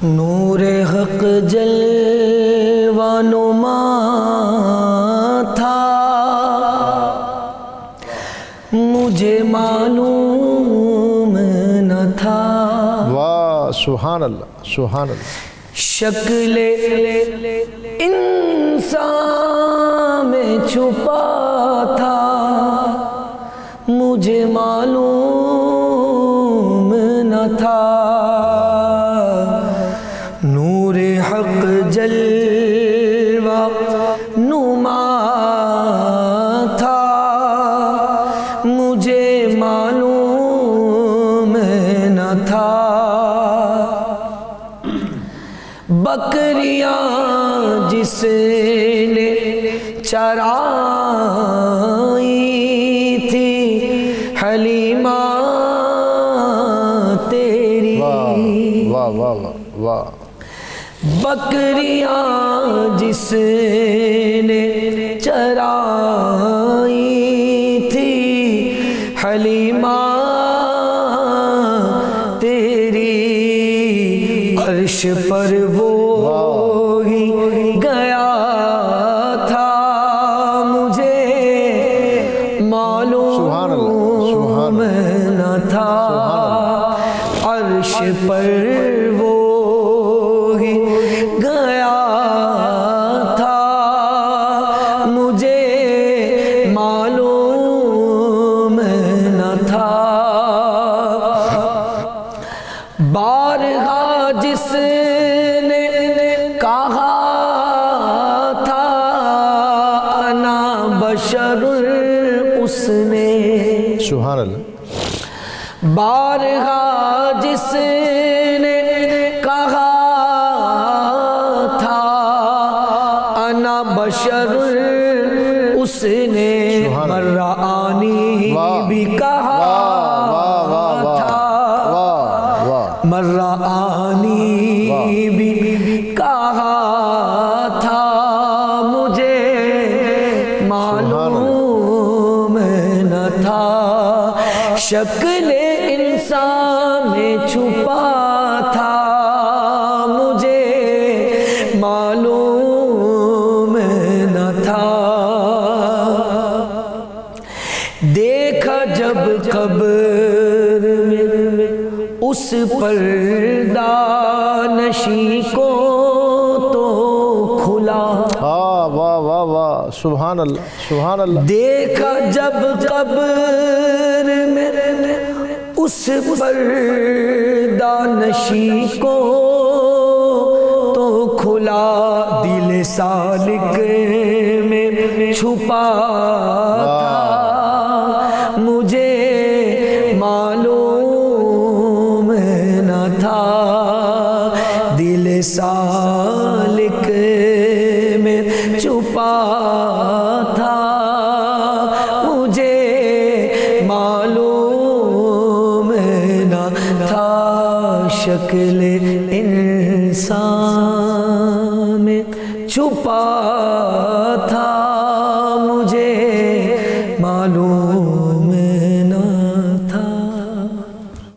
نور حق جلوہ نما تھا، مجھے معلوم نہ تھا۔ واہ سبحان اللہ سبحان اللہ۔ شکل انسان میں چھپا تھا، مجھے معلوم نہ تھا۔ نور حق جلوہ نما تھا، مجھے معلوم نہ تھا۔ بکریاں جس نے چرائی تھی حلیمہ تیری، واہ واہ واہ واہ۔ بکریاں جس نے چرائی تھی حلیمہ تیری، عرش پر وہ ہی گیا تھا، مجھے معلوم نہ تھا۔ عرش پر وہ ہی گیا تھا، مجھے معلوم نہ تھا۔ بارگاہ جس نے کہا تھا انا بشر، اس نے سبحان اللہ۔ بارگاہ جس نے کہا تھا انا بشر، اس نے مرآنی بھی کہا تھا، مرآنی بھی کہا تھا، مجھے معلوم نہ تھا۔ شکل انسان میں چھپا تھا، مجھے معلوم نہ تھا۔ دیکھا جب قبر میں اس پردہ نشیں کو تو کھلا، واہ واہ واہ واہ سبحان اللہ سبحان اللہ۔ دیکھا جب قبر میں اس پردہ نشیں کو تو کھلا، دل سالک میں چھپا تھا، مجھے معلوم نہ تھا۔ دل سالک میں چھپا تھا، مجھے معلوم نہ تھا۔ شکل انسان میں چھپا تھا،